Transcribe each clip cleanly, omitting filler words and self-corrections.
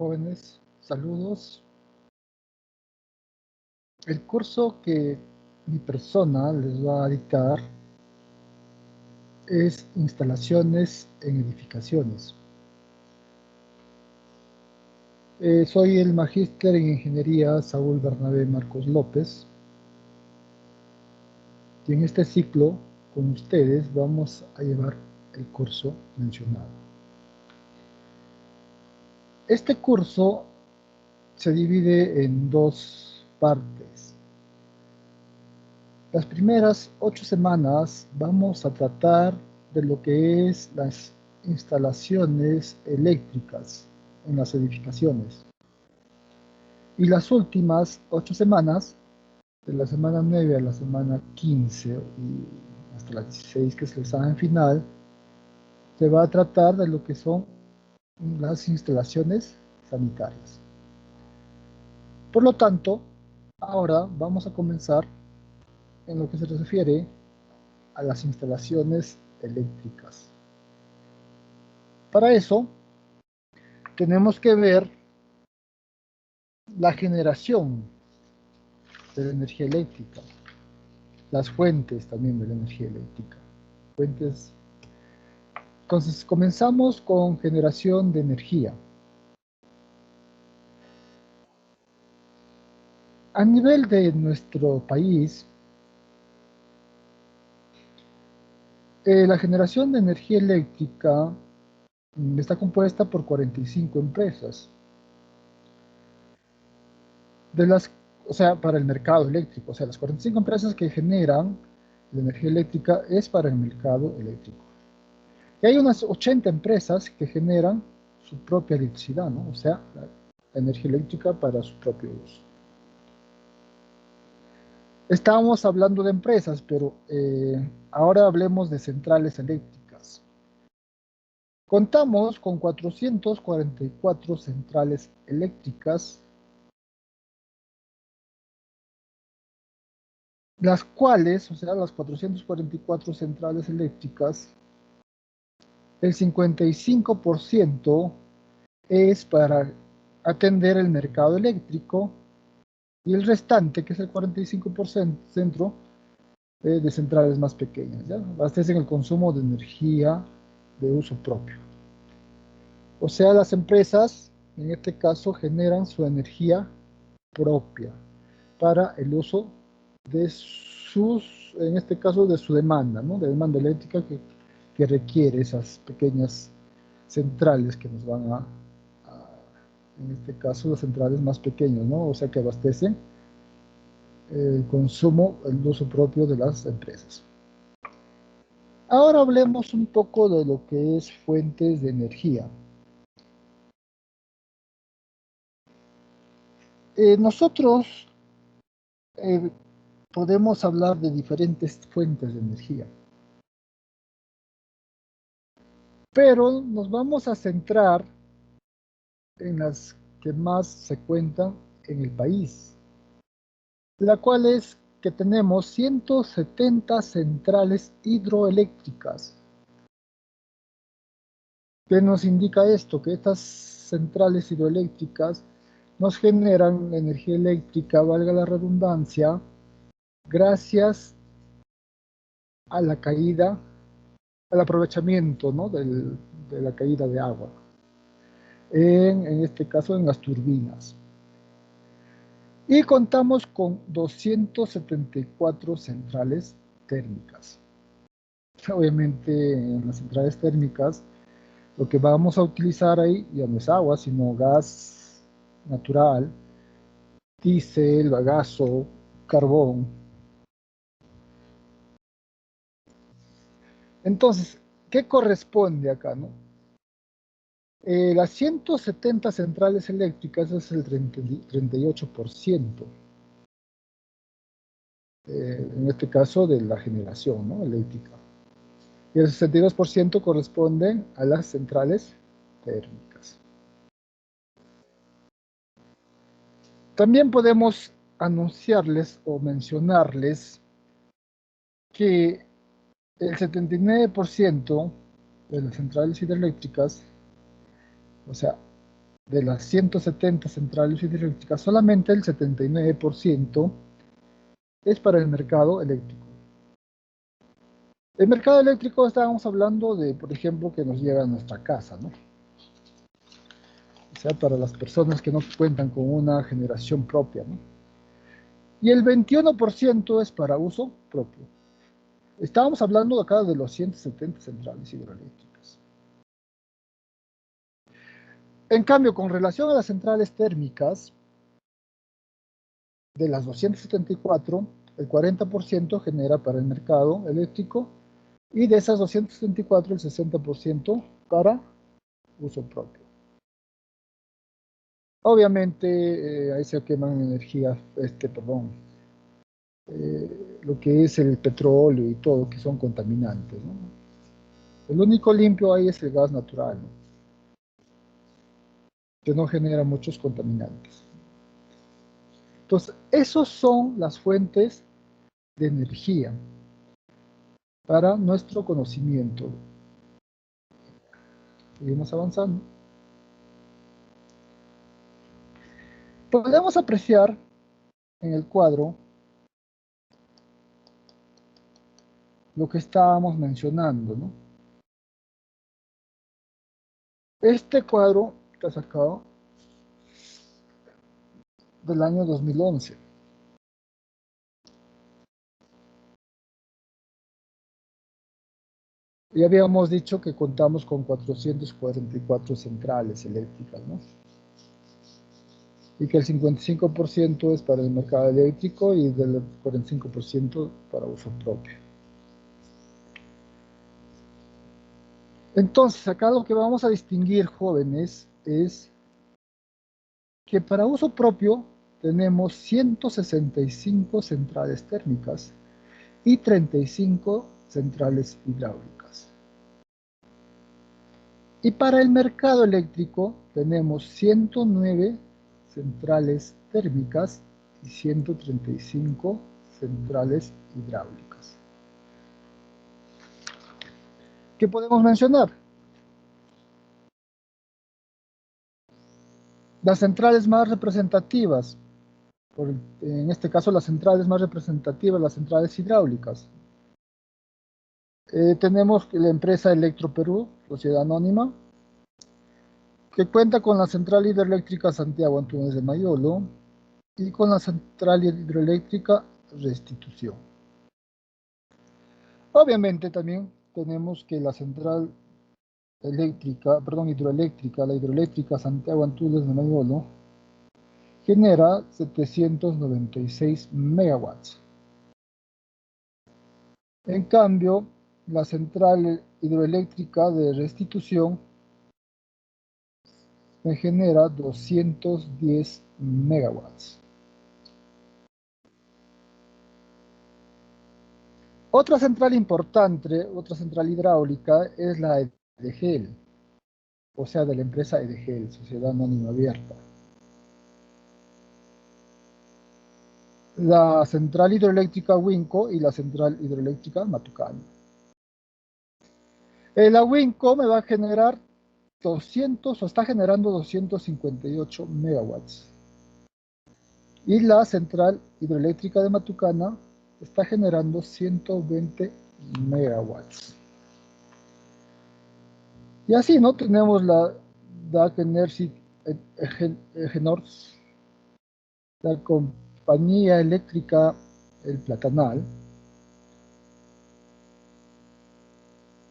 jóvenes, saludos. El curso que mi persona les va a dictar es instalaciones en edificaciones. Soy el magíster en ingeniería Saúl Bernabé Marcos López y en este ciclo con ustedes vamos a llevar el curso mencionado. Este curso se divide en dos partes. Las primeras 8 semanas vamos a tratar de lo que es las instalaciones eléctricas en las edificaciones. Y las últimas 8 semanas, de la semana 9 a la semana 15 y hasta la 16, que es el examen final, se va a tratar de lo que son las instalaciones sanitarias. Por lo tanto, ahora vamos a comenzar en lo que se refiere a las instalaciones eléctricas. Para eso, tenemos que ver la generación de la energía eléctrica, las fuentes también de la energía eléctrica. Fuentes. Entonces, comenzamos con generación de energía. A nivel de nuestro país, la generación de energía eléctrica está compuesta por 45 empresas. O sea, para el mercado eléctrico, o sea, las 45 empresas que generan la energía eléctrica es para el mercado eléctrico. Y hay unas 80 empresas que generan su propia electricidad, ¿no? O sea, la energía eléctrica para su propio uso. Estábamos hablando de empresas, pero ahora hablemos de centrales eléctricas. Contamos con 444 centrales eléctricas, las cuales, o sea, las 444 centrales eléctricas, el 55% es para atender el mercado eléctrico y el restante, que es el 45%, de centrales más pequeñas, ¿ya? Abastecen el consumo de energía de uso propio. O sea, las empresas, en este caso, generan su energía propia para el uso de sus, en este caso, de su demanda, ¿no? De demanda eléctrica que requiere esas pequeñas centrales que nos van en este caso, las centrales más pequeñas, ¿no? O sea, que abastecen el consumo, el uso propio de las empresas. Ahora hablemos un poco de lo que es fuentes de energía. Nosotros podemos hablar de diferentes fuentes de energía, pero nos vamos a centrar en las que más se cuentan en el país, la cual es que tenemos 170 centrales hidroeléctricas. ¿Qué nos indica esto? Que estas centrales hidroeléctricas nos generan energía eléctrica, valga la redundancia, gracias a la caída, al aprovechamiento, ¿no? de la caída de agua, en este caso en las turbinas. Y contamos con 274 centrales térmicas. Obviamente en las centrales térmicas lo que vamos a utilizar ahí ya no es agua, sino gas natural, diésel, bagazo, carbón. Entonces, ¿qué corresponde acá, no? Las 170 centrales eléctricas es el 38%, en este caso de la generación, ¿no? Eléctrica. Y el 62% corresponde a las centrales térmicas. También podemos anunciarles o mencionarles que el 79% de las centrales hidroeléctricas, o sea, de las 170 centrales hidroeléctricas, solamente el 79% es para el mercado eléctrico. El mercado eléctrico estábamos hablando de, por ejemplo, que nos llega a nuestra casa, ¿no? O sea, para las personas que no cuentan con una generación propia, ¿no? Y el 21% es para uso propio. Estábamos hablando acá de los 170 centrales hidroeléctricas. En cambio, con relación a las centrales térmicas, de las 274, el 40% genera para el mercado eléctrico y de esas 274, el 60% para uso propio. Obviamente, ahí se queman energía, lo que es el petróleo y todo, que son contaminantes, ¿no? El único limpio ahí es el gas natural, ¿no? Que no genera muchos contaminantes. Entonces, esos son las fuentes de energía para nuestro conocimiento. Seguimos avanzando. Podemos apreciar en el cuadro lo que estábamos mencionando, ¿no? Este cuadro está sacado del año 2011. Ya habíamos dicho que contamos con 444 centrales eléctricas, ¿no? Y que el 55% es para el mercado eléctrico y del 45% para uso propio. Entonces, acá lo que vamos a distinguir, jóvenes, es que para uso propio tenemos 165 centrales térmicas y 35 centrales hidráulicas. Y para el mercado eléctrico tenemos 109 centrales térmicas y 135 centrales hidráulicas. ¿Qué podemos mencionar? Las centrales más representativas, en este caso las centrales más representativas, las centrales hidráulicas. Tenemos la empresa Electroperú, sociedad anónima, que cuenta con la central hidroeléctrica Santiago Antúnez de Mayolo y con la central hidroeléctrica Restitución. Obviamente también tenemos que la central hidroeléctrica, la hidroeléctrica Santiago Antúnez de Mayolo, genera 796 megawatts. En cambio, la central hidroeléctrica de Restitución me genera 210 megawatts. Otra central importante, otra central hidráulica, es la Edegel, o sea, de la empresa Edegel, Sociedad Anónima Abierta. La central hidroeléctrica Winco y la central hidroeléctrica Matucana. La Winco me va a generar 200, o está generando 258 megawatts. Y la central hidroeléctrica de Matucana está generando 120 megawatts. Y así, ¿no? Tenemos la DAC Energy Egenors, la compañía eléctrica El Platanal.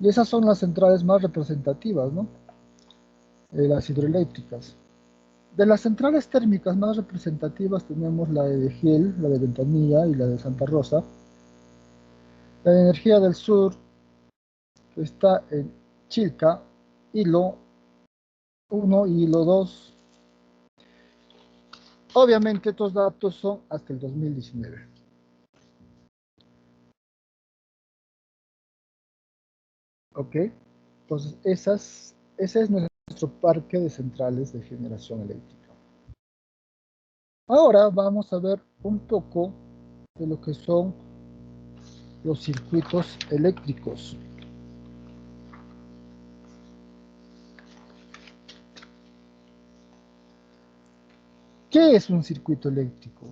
Y esas son las centrales más representativas, ¿no? Las hidroeléctricas. De las centrales térmicas más representativas tenemos la de Giel, la de Ventanilla y la de Santa Rosa. La de Energía del Sur está en Chilca, Hilo 1 y Hilo 2. Obviamente estos datos son hasta el 2019. ¿Ok? Entonces ese es nuestro parque de centrales de generación eléctrica. Ahora vamos a ver un poco de lo que son los circuitos eléctricos. ¿Qué es un circuito eléctrico?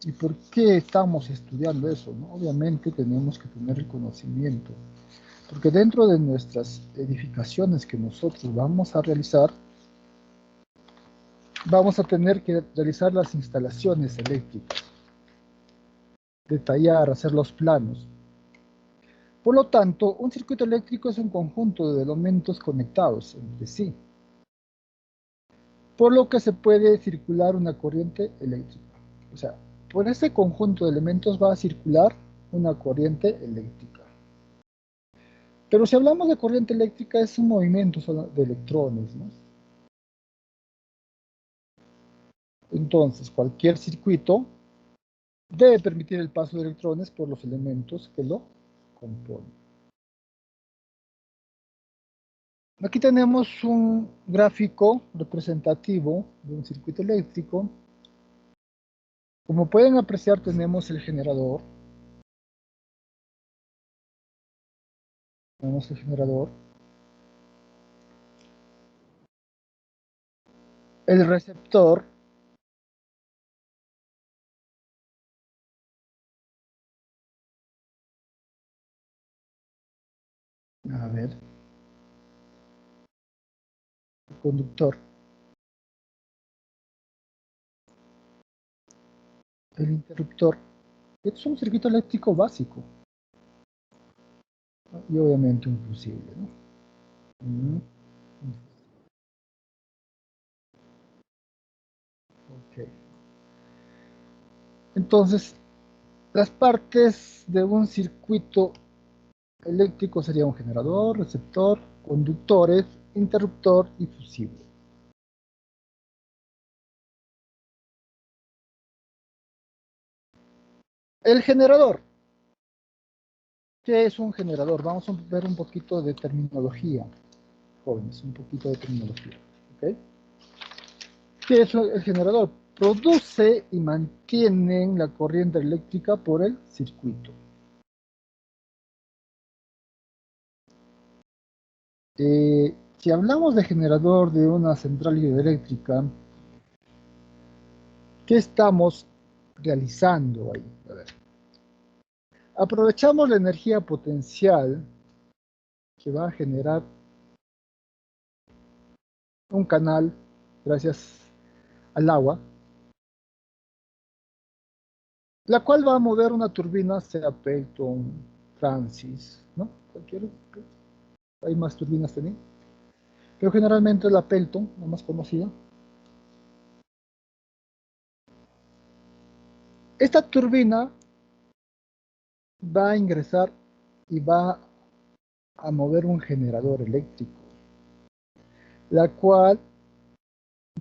¿Y por qué estamos estudiando eso, no? Obviamente tenemos que tener el conocimiento, porque dentro de nuestras edificaciones que nosotros vamos a realizar, vamos a tener que realizar las instalaciones eléctricas, detallar, hacer los planos. Por lo tanto, un circuito eléctrico es un conjunto de elementos conectados entre sí, por lo que se puede circular una corriente eléctrica. O sea, por ese conjunto de elementos va a circular una corriente eléctrica. Pero si hablamos de corriente eléctrica, es un movimiento solo de electrones, ¿no? Entonces, cualquier circuito debe permitir el paso de electrones por los elementos que lo componen. Aquí tenemos un gráfico representativo de un circuito eléctrico. Como pueden apreciar, tenemos el generador. Tenemos el generador. El receptor. A ver, el conductor. El interruptor. Este es un circuito eléctrico básico. Y obviamente un fusible, ¿no? Mm, ok. Entonces, las partes de un circuito eléctrico serían un generador, receptor, conductores, interruptor y fusible. El generador. ¿Qué es un generador? Vamos a ver un poquito de terminología, jóvenes, un poquito de terminología. ¿Ok? ¿Qué es el generador? Produce y mantiene la corriente eléctrica por el circuito. Si hablamos de generador de una central hidroeléctrica, ¿qué estamos realizando ahí? A ver. Aprovechamos la energía potencial que va a generar un canal gracias al agua, la cual va a mover una turbina, sea Pelton, Francis, ¿no? Cualquier, hay más turbinas también, pero generalmente la Pelton, la más conocida. Esta turbina va a ingresar y va a mover un generador eléctrico, la cual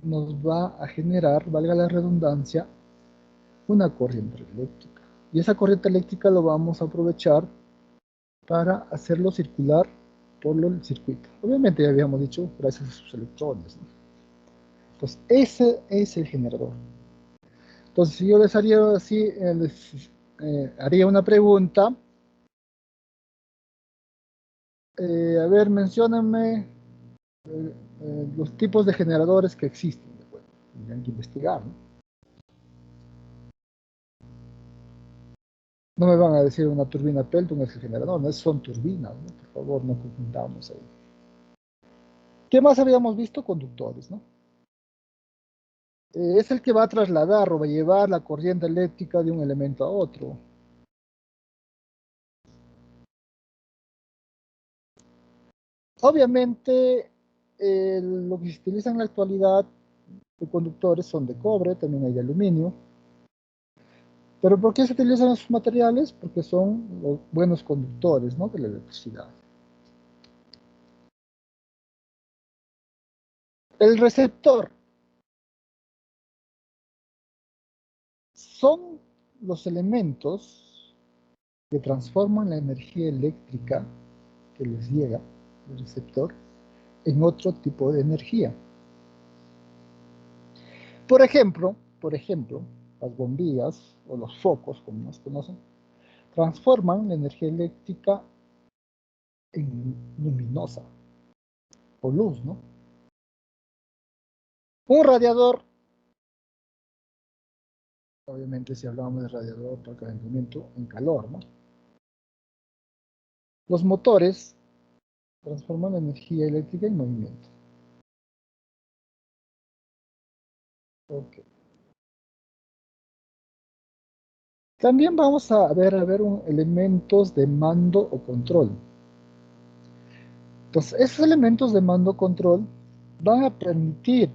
nos va a generar, valga la redundancia, una corriente eléctrica. Y esa corriente eléctrica lo vamos a aprovechar para hacerlo circular por el circuito. Obviamente ya habíamos dicho, gracias a sus electrones, ¿no? Entonces, ese es el generador. Entonces, si yo les haría así, haría una pregunta. A ver, mencióname los tipos de generadores que existen. Bueno, tendrían que investigar, ¿no? No me van a decir una turbina Pelton es el generador, no son turbinas, ¿no? Por favor, no confundamos ahí. ¿Qué más habíamos visto? Conductores, ¿no? Es el que va a trasladar o va a llevar la corriente eléctrica de un elemento a otro. Obviamente, lo que se utiliza en la actualidad de conductores son de cobre, también hay de aluminio. ¿Pero por qué se utilizan esos materiales? Porque son los buenos conductores, ¿no? De la electricidad. El receptor son los elementos que transforman la energía eléctrica que les llega del receptor en otro tipo de energía. Por ejemplo, las bombillas o los focos, como nos conocen, transforman la energía eléctrica en luminosa o luz, ¿no? Un radiador obviamente si hablamos de radiador para calentamiento en calor, ¿no? Los motores transforman la energía eléctrica en movimiento. Ok. También vamos a ver elementos de mando o control. Entonces, esos elementos de mando o control van a permitir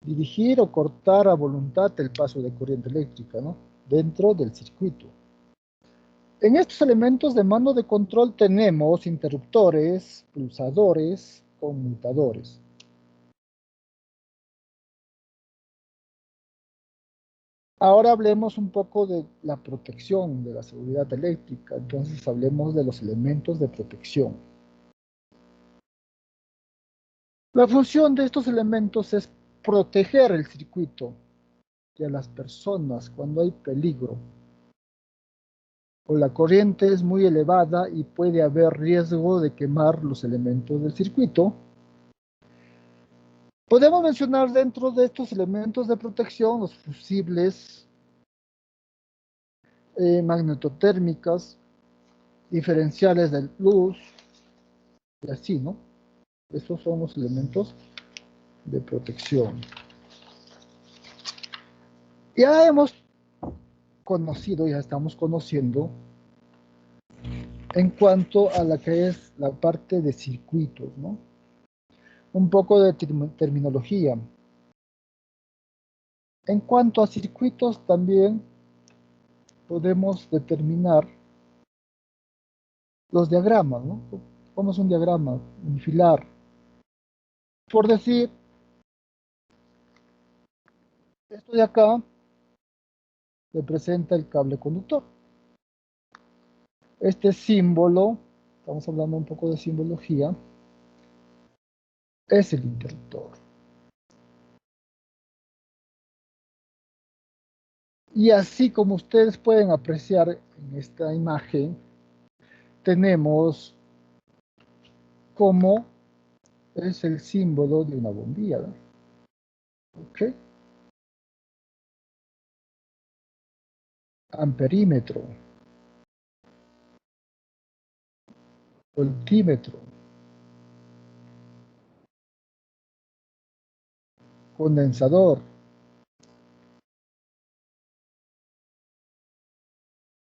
dirigir o cortar a voluntad el paso de corriente eléctrica, ¿no? Dentro del circuito. En estos elementos de mando de control tenemos interruptores, pulsadores, conmutadores. Ahora hablemos un poco de la protección de la seguridad eléctrica. Entonces hablemos de los elementos de protección. La función de estos elementos es proteger el circuito y a las personas cuando hay peligro o la corriente es muy elevada y puede haber riesgo de quemar los elementos del circuito. Podemos mencionar dentro de estos elementos de protección los fusibles, magnetotérmicas, diferenciales de luz y así, ¿no? Estos son los elementos de protección. Ya hemos conocido, ya estamos conociendo en cuanto a la que es la parte de circuitos, ¿no? Un poco de terminología. En cuanto a circuitos, también podemos determinar los diagramas, ¿no? ¿Cómo es un diagrama? Unifilar. Por decir, esto de acá representa el cable conductor. Este símbolo, estamos hablando un poco de simbología, es el interruptor. Y así como ustedes pueden apreciar en esta imagen, tenemos como es el símbolo de una bombilla, ¿no? ¿Ok? Amperímetro, voltímetro, condensador.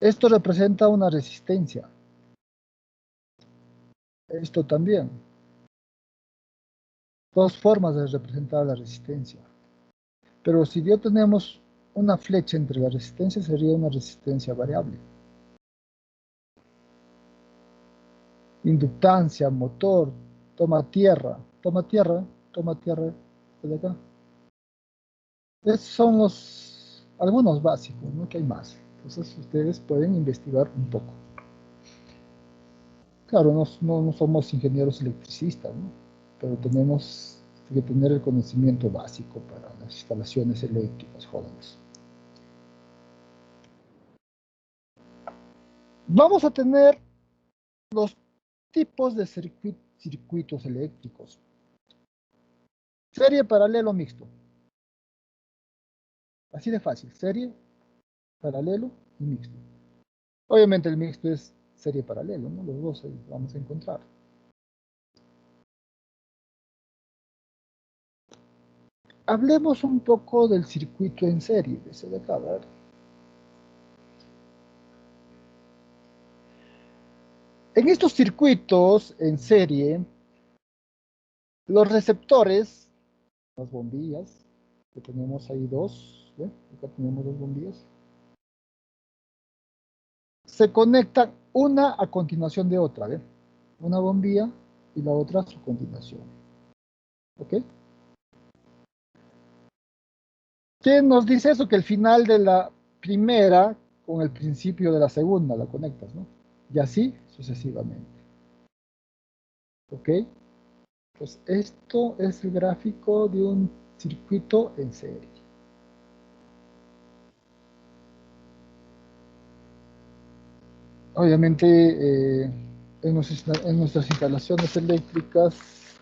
Esto representa una resistencia. Esto también. Dos formas de representar la resistencia. Pero si ya tenemos una flecha entre la resistencia, sería una resistencia variable. Inductancia, motor, toma tierra, de acá. Esos son algunos básicos, ¿no? Que hay más. Entonces ustedes pueden investigar un poco. Claro, no somos ingenieros electricistas, ¿no? Pero tenemos que tener el conocimiento básico para las instalaciones eléctricas jóvenes. Vamos a tener los tipos de circuitos eléctricos. Serie, paralelo, mixto. Así de fácil. Serie, paralelo y mixto. Obviamente el mixto es serie paralelo, ¿no? Los dos ahí vamos a encontrar. Hablemos un poco del circuito en serie, ese de acá, ¿verdad? En estos circuitos en serie, los receptores, las bombillas, que tenemos ahí dos, ¿ve? Acá tenemos dos bombillas, se conectan una a continuación de otra, ¿ve? Una bombilla y la otra a su continuación. ¿Ok? ¿Quién nos dice eso? Que el final de la primera con el principio de la segunda la conectas, ¿no? Y así sucesivamente. ¿Ok? Pues esto es el gráfico de un circuito en serie. Obviamente, en nuestras instalaciones eléctricas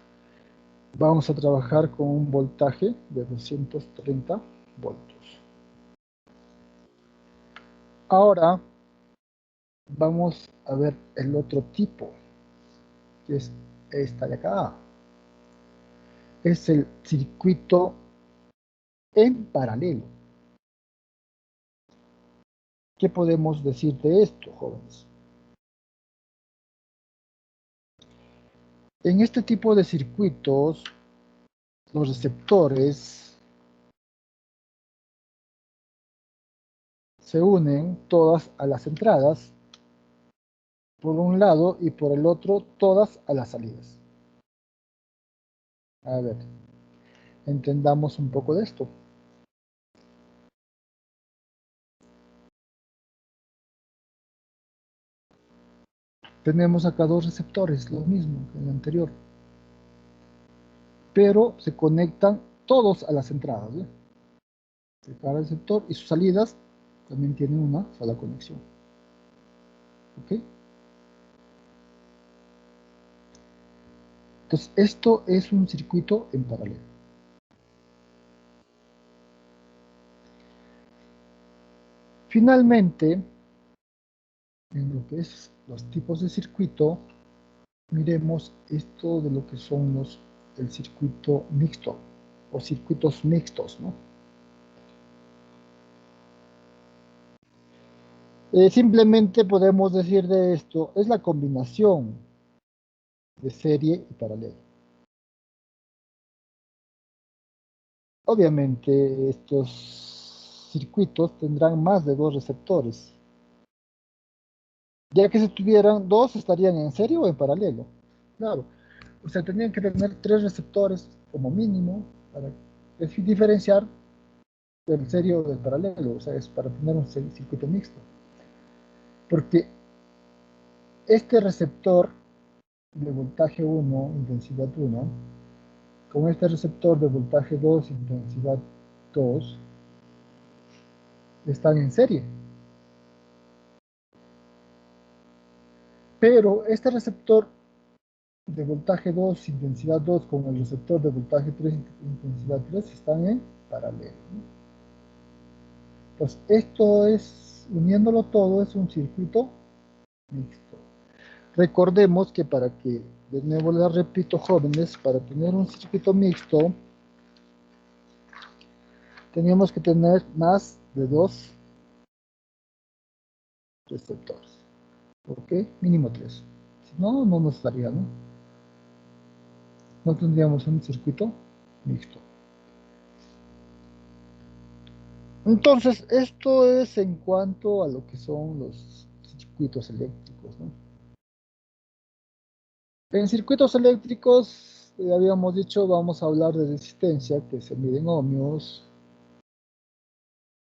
vamos a trabajar con un voltaje de 230 voltios. Ahora vamos a ver el otro tipo, que es esta de acá. Es el circuito en paralelo. ¿Qué podemos decir de esto, jóvenes? En este tipo de circuitos, los receptores se unen todas a las entradas por un lado y por el otro todas a las salidas. A ver, entendamos un poco de esto. Tenemos acá dos receptores, lo mismo que en el anterior, pero se conectan todos a las entradas, ¿eh? Cada receptor y sus salidas también tienen una sola conexión. ¿Ok? Entonces, esto es un circuito en paralelo. Finalmente, en lo que es los tipos de circuito, miremos esto de lo que son el circuito mixto o circuitos mixtos, ¿no? Simplemente podemos decir de esto, es la combinación de serie y paralelo. Obviamente estos circuitos tendrán más de dos receptores, ya que si tuvieran dos estarían en serie o en paralelo. Claro, o sea, tendrían que tener tres receptores como mínimo para diferenciar del serie o del paralelo, o sea, es para tener un circuito mixto. Porque este receptor de voltaje 1, intensidad 1, con este receptor de voltaje 2, intensidad 2, están en serie. Pero este receptor de voltaje 2, intensidad 2, con el receptor de voltaje 3, intensidad 3, están en paralelo. Entonces, esto es, uniéndolo todo, es un circuito mixto. Recordemos que para que, de nuevo les repito, jóvenes, para tener un circuito mixto, teníamos que tener más de dos receptores. ¿Ok? Mínimo tres. Si no, no nos daría, ¿no? No tendríamos un circuito mixto. Entonces, esto es en cuanto a lo que son los circuitos eléctricos, ¿no? En circuitos eléctricos, habíamos dicho, vamos a hablar de resistencia, que se mide en ohmios,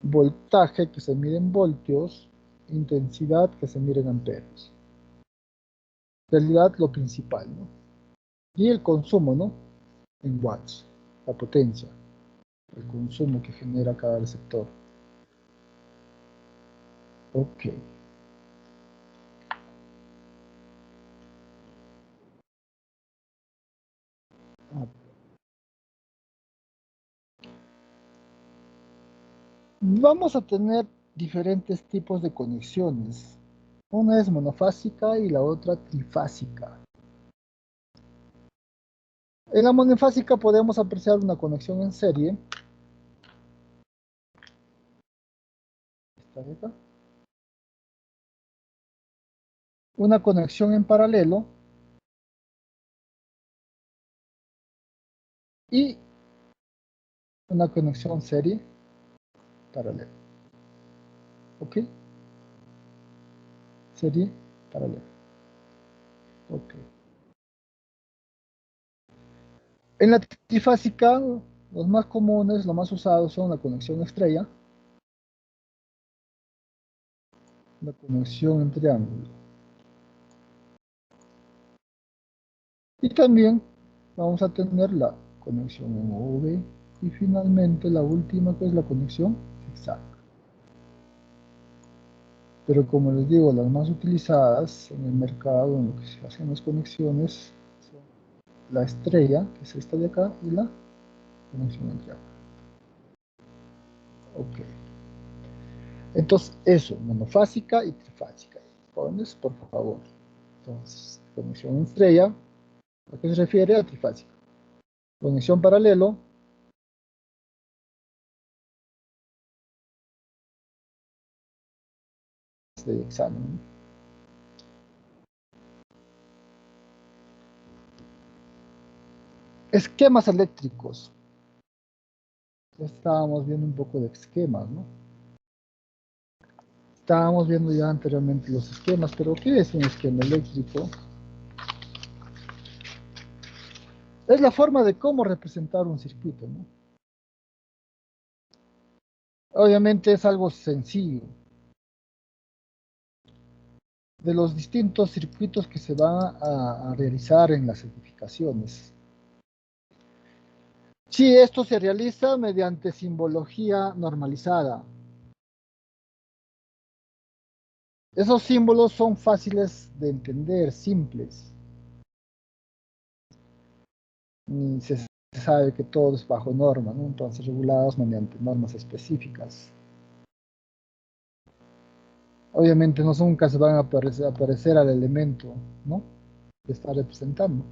voltaje, que se mide en voltios, intensidad, que se mide en amperes. En realidad, lo principal, ¿no? Y el consumo, ¿no? En watts, la potencia, el consumo que genera cada receptor. Ok. Vamos a tener diferentes tipos de conexiones. Una es monofásica y la otra trifásica. En la monofásica podemos apreciar una conexión en serie. Esta de acá. Una conexión en paralelo y una conexión serie paralela. ¿Ok? Serie paralela. Ok. En la trifásica, los más comunes, los más usados son la conexión estrella, la conexión en triángulo. Y también vamos a tener la conexión en V y finalmente la última, que es la conexión zigzag. Pero como les digo, las más utilizadas en el mercado, en lo que se hacen las conexiones, son la estrella, que es esta de acá, y la conexión en triángulo. Ok. Entonces, eso, monofásica y trifásica. Jóvenes, por favor. Entonces, conexión estrella, ¿a qué se refiere? A trifásica. Conexión paralelo, de examen. Esquemas eléctricos. Ya estábamos viendo un poco de esquemas, ¿no? Estábamos viendo ya anteriormente los esquemas, pero ¿qué es un esquema eléctrico? Es la forma de cómo representar un circuito, ¿no? Obviamente es algo sencillo. De los distintos circuitos que se van a realizar en las edificaciones. Sí, esto se realiza mediante simbología normalizada. Esos símbolos son fáciles de entender, simples. Y se sabe que todo es bajo norma, ¿no? Entonces regulados mediante normas específicas. Obviamente no nunca se van a aparecer al elemento, ¿no? Que está representando.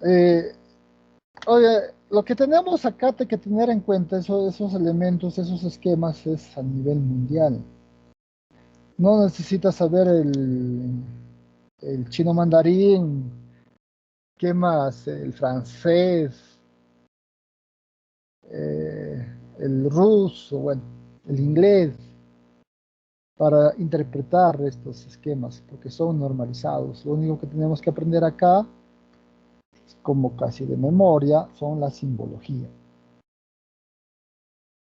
Eh, Oye, lo que tenemos acá hay que tener en cuenta esos elementos, esos esquemas es a nivel mundial. No necesitas saber el chino mandarín, ¿qué más? El francés, el ruso, bueno, el inglés, para interpretar estos esquemas, porque son normalizados. Lo único que tenemos que aprender acá, como casi de memoria, son la simbología.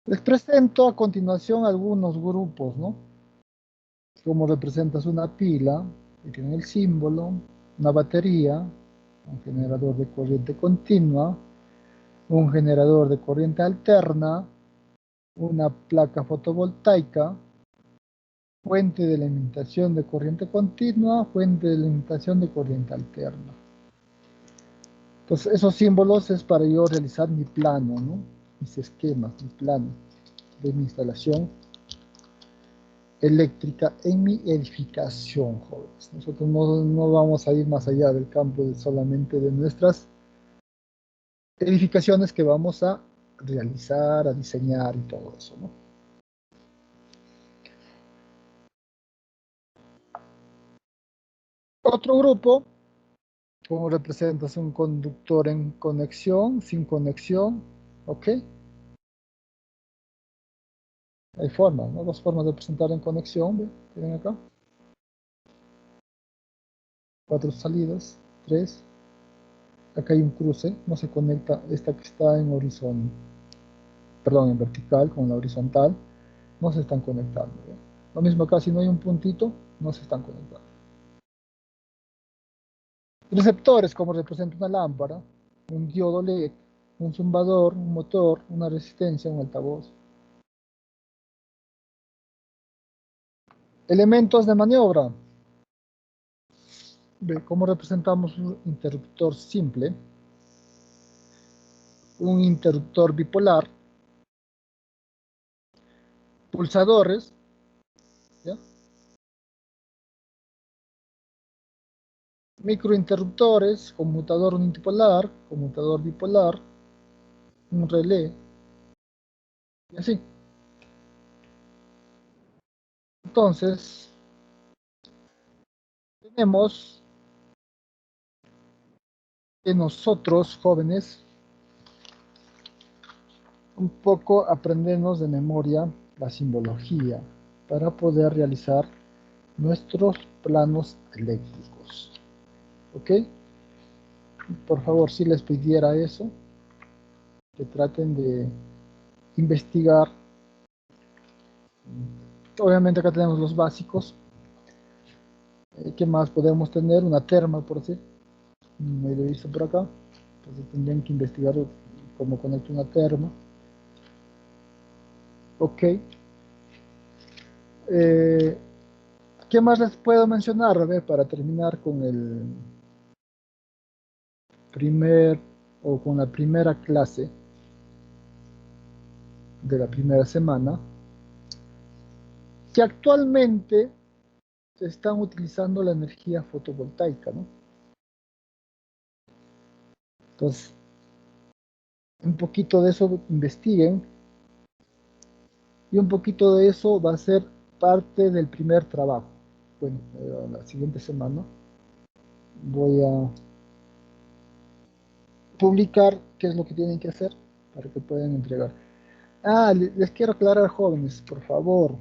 Les presento a continuación algunos grupos, ¿no? Como representas una pila, que tiene el símbolo, una batería, un generador de corriente continua, un generador de corriente alterna, una placa fotovoltaica, fuente de alimentación de corriente continua, fuente de alimentación de corriente alterna. Entonces, esos símbolos es para yo realizar mi plano, ¿no? Mis esquemas, mi plano de mi instalación eléctrica en mi edificación, jóvenes. Nosotros no vamos a ir más allá del campo de solamente de nuestras edificaciones que vamos a realizar, a diseñar y todo eso, ¿no? Otro grupo, como representas un conductor en conexión, sin conexión, ¿ok? Hay formas, ¿no? Dos formas de presentar en conexión, ¿ve? Tienen acá. Cuatro salidas, tres. Acá hay un cruce, no se conecta esta que está en horizontal, perdón, en vertical con la horizontal, no se están conectando, ¿ve? Lo mismo acá, si no hay un puntito, no se están conectando. Receptores, como representa una lámpara, un diodo LED, un zumbador, un motor, una resistencia, un altavoz. Elementos de maniobra. Ve cómo representamos un interruptor simple, un interruptor bipolar, pulsadores, ¿ya? Microinterruptores, conmutador unipolar, conmutador bipolar, un relé, y así. Entonces, tenemos que nosotros, jóvenes, un poco aprendernos de memoria la simbología para poder realizar nuestros planos eléctricos. ¿Ok? Por favor, si les pidiera eso, que traten de investigar. Obviamente acá tenemos los básicos. ¿Qué más podemos tener? Una terma, por decir. No lo he visto por acá. Entonces tendrían que investigar cómo conectar una terma. Ok. Eh, ¿Qué más les puedo mencionar? A ver, para terminar con el primer o con la primera clase. de la primera semana, que actualmente se están utilizando la energía fotovoltaica, ¿no? Entonces, un poquito de eso investiguen y un poquito de eso va a ser parte del primer trabajo. Bueno, la siguiente semana voy a publicar qué es lo que tienen que hacer para que puedan entregar. Les quiero aclarar, jóvenes, por favor.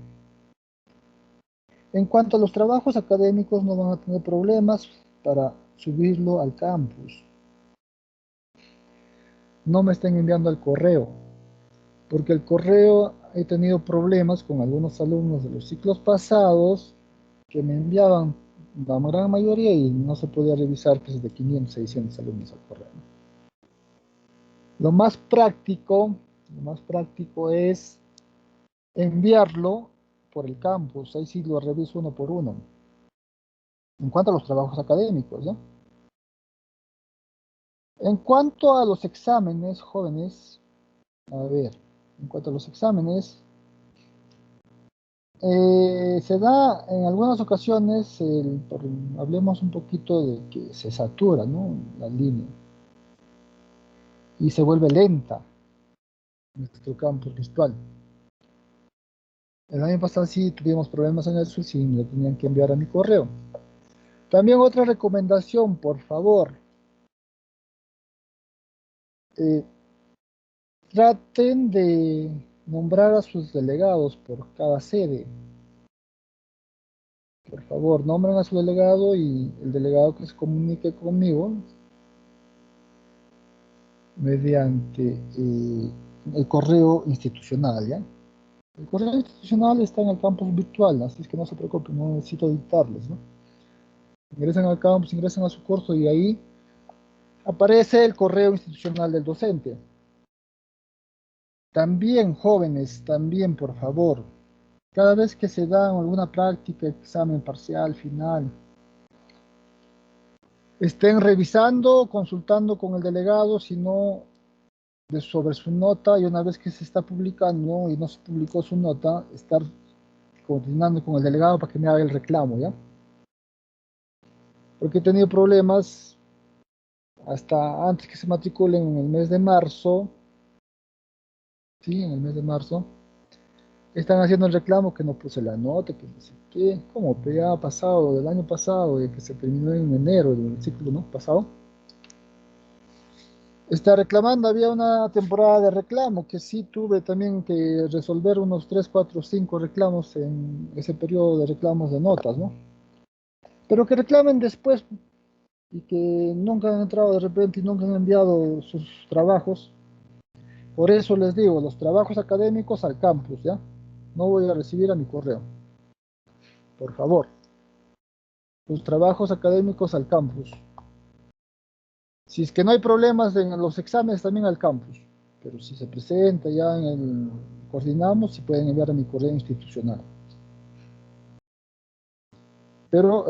En cuanto a los trabajos académicos, no van a tener problemas para subirlo al campus. No me estén enviando al correo, porque el correo he tenido problemas con algunos alumnos de los ciclos pasados que me enviaban la gran mayoría y no se podía revisar pues, de 500, 600 alumnos al correo. Lo más práctico es enviarlo por el campus, ahí sí lo reviso uno por uno. En cuanto a los trabajos académicos, ¿no? En cuanto a los exámenes, jóvenes, a ver, en cuanto a los exámenes, se da en algunas ocasiones, hablemos un poquito de que se satura, ¿no? La línea y se vuelve lenta nuestro campus virtual. El año pasado sí tuvimos problemas en eso, sí me lo tenían que enviar a mi correo. También otra recomendación, por favor, eh, traten de nombrar a sus delegados por cada sede. Por favor, nombren a su delegado y el delegado que se comunique conmigo mediante el correo institucional, ¿ya? El correo institucional está en el campus virtual, así es que no se preocupen, no necesito dictarles, ¿no? Ingresan al campus, ingresan a su curso y ahí aparece el correo institucional del docente. También, jóvenes, también, por favor, cada vez que se da alguna práctica, examen parcial, final, estén revisando, consultando con el delegado, si no, sobre su nota, y una vez que se está publicando y no se publicó su nota, estar coordinando con el delegado para que me haga el reclamo, ¿ya? Porque he tenido problemas hasta antes que se matriculen en el mes de marzo, ¿sí? En el mes de marzo, están haciendo el reclamo que no puse la nota, que no sé qué, como que ya ha pasado del año pasado, y que se terminó en enero del ciclo, ¿no? Pasado. Está reclamando, había una temporada de reclamo que sí tuve también que resolver unos 3 4 5 reclamos en ese periodo de reclamos de notas, ¿no? Pero que reclamen después y que nunca han entrado de repente y nunca han enviado sus trabajos. Por eso les digo, los trabajos académicos al campus, ¿ya? No voy a recibir a mi correo, por favor. Los trabajos académicos al campus. Si es que no hay problemas en los exámenes, también al campus. Pero si se presenta ya en el coordinamos, si pueden enviar a mi correo institucional. Pero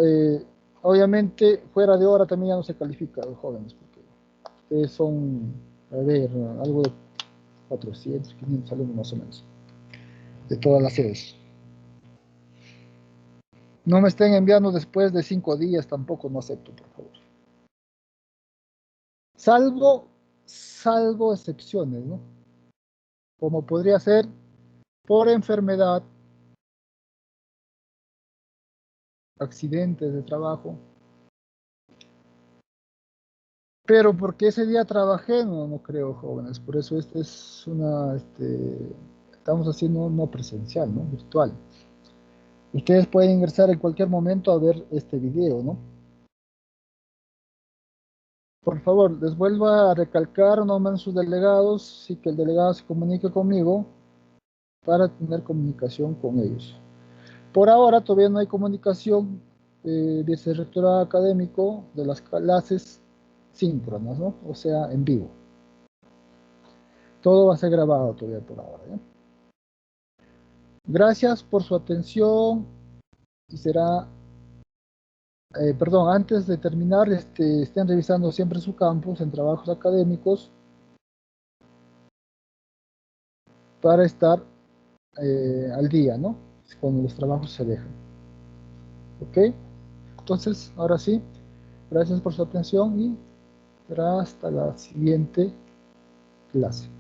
obviamente fuera de hora también ya no se califica a los jóvenes, porque ustedes son, a ver, algo de 400, 500 alumnos más o menos, de todas las sedes. No me estén enviando después de 5 días, tampoco no acepto, por favor. Salvo excepciones, ¿no? Como podría ser por enfermedad, accidentes de trabajo, pero porque ese día trabajé, no creo, jóvenes. Por eso estamos haciendo no presencial, ¿no? Virtual. Ustedes pueden ingresar en cualquier momento a ver este video, ¿no? Por favor, les vuelvo a recalcar, nombren sus delegados y que el delegado se comunique conmigo para tener comunicación con ellos. Por ahora todavía no hay comunicación vicerrectorado académico de las clases síncronas, ¿no? O sea, en vivo. Todo va a ser grabado todavía por ahora, ¿eh? Gracias por su atención y será, perdón, antes de terminar, estén revisando siempre su campus en trabajos académicos para estar al día, ¿no? Cuando los trabajos se dejan. ¿Ok? Entonces, ahora sí, gracias por su atención y será hasta la siguiente clase.